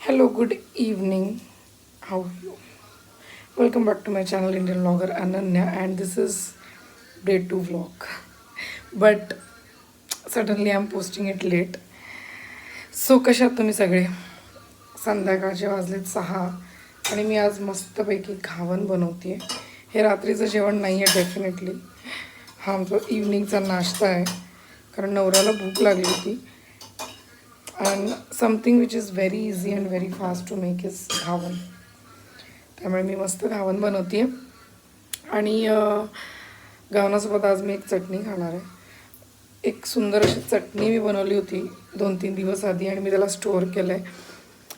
Hello, good evening. How are you? Welcome back to my channel, Indian Vlogger Ananya, and this is day 2 vlog. But suddenly I'm posting it late. So कशा आहात तुम्ही सगळे? संध्याकाळचे वाजलेत 6 आणि मी आज मस्तपैकी घावन बनवते. हे रात्रीचं जेवण नाही आहे डेफिनेटली. हा आमचा इव्हनिंगचा नाश्ता आहे कारण नवऱ्याला भूक लागली होती. And something which is very easy and very fast to make is ghavan. त्यामुळे मी मस्त घावन बनवते आहे आणि घावनासोबत आज मी एक चटणी खाणार आहे. एक सुंदर अशी चटणी मी बनवली होती 2-3 दिवस आधी आणि मी त्याला स्टोअर केलं आहे.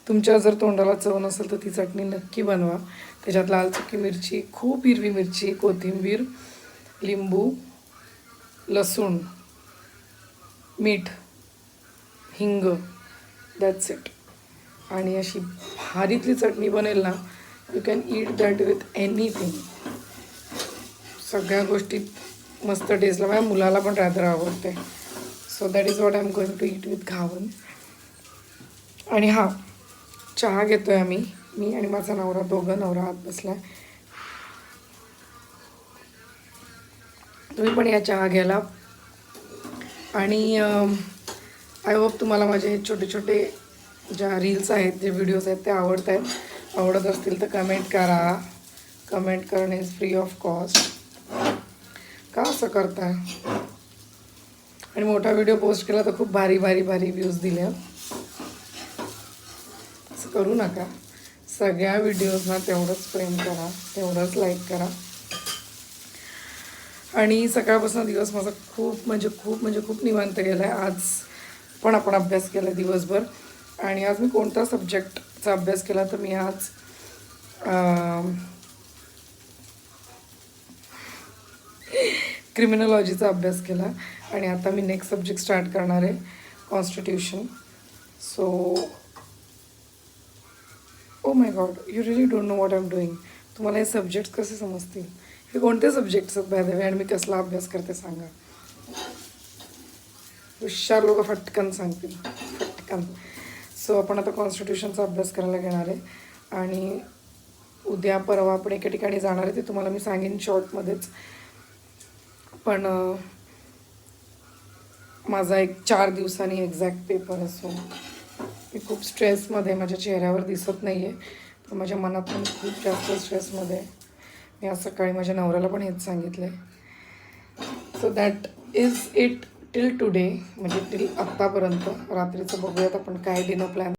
तुमच्या जर तोंडाला चव नसेल तर ती चटणी नक्की बनवा. त्याच्यात लाल सुकी मिरची, खूप हिरवी मिरची, कोथिंबीर, लिंबू, लसूण, मीठ, हिंग, दॅट्स इट. आणि अशी भारीतली चटणी बनेल ना, you can eat that with anything. सगळ्या गोष्टी मस्त टेस्टला. माझ्या मुलाला पण रादर आवडते. So that is what I am going to eat with ghavan. आणि हां, चहा घेतो आहे आम्ही, मी आणि माझा नवरा, दोघं. नवरा आत बसला आहे. तुम्ही पण या चहा घ्यायला. आणि आय होप तुम्हाला माझे हे छोटे छोटे ज्या रील्स आहेत, जे व्हिडिओज आहेत ते आवडत आहेत. आवडत असतील तर कमेंट करा. कमेंट करणे इज फ्री ऑफ कॉस्ट. का असं करताय? आणि मोठा व्हिडिओ पोस्ट केला तर खूप भारी भारी भारी व्ह्यूज दिले. असं करू नका. सगळ्या व्हिडिओजना तेवढंच प्रेम करा, तेवढंच लाईक करा. आणि सकाळपासून दिवस माझा खूप खूप निवांत गेला आहे. आज पण आपण अभ्यास केला दिवसभर. आणि आज मी कोणता सब्जेक्टचा अभ्यास केला तर मी आज क्रिमिनॉलॉजीचा अभ्यास केला. आणि आता मी नेक्स्ट सब्जेक्ट स्टार्ट करणार आहे, constitution. So oh my God, you really don't know what I am doing. तुम्हाला हे सब्जेक्ट्स कसे समजतील? हे कोणते सब्जेक्ट्स आहेत बाय द वे, आणि मी कसला अभ्यास करते सांगा. हुशार लोक फटकन सांगतील, फटकन. सो आपण आता कॉन्स्टिट्यूशनचा अभ्यास करायला घेणार आहे. आणि उद्या परवा आपण एका ठिकाणी जाणार आहे, ते तुम्हाला मी सांगेन शॉर्टमध्येच. पण माझा एक 4 दिवसांनी एक्झॅक्ट पेपर असो. मी खूप स्ट्रेसमध्ये, माझ्या चेहऱ्यावर दिसत नाही आहे पण माझ्या मनात पण खूप जास्त स्ट्रेसमध्ये आहे. मी आज सकाळी माझ्या नवऱ्याला पण हेच सांगितलं आहे. So that is it till today, म्हणजे टिल आत्तापर्यंत. रात्रीचं बघूयात आपण काय डिनर प्लॅन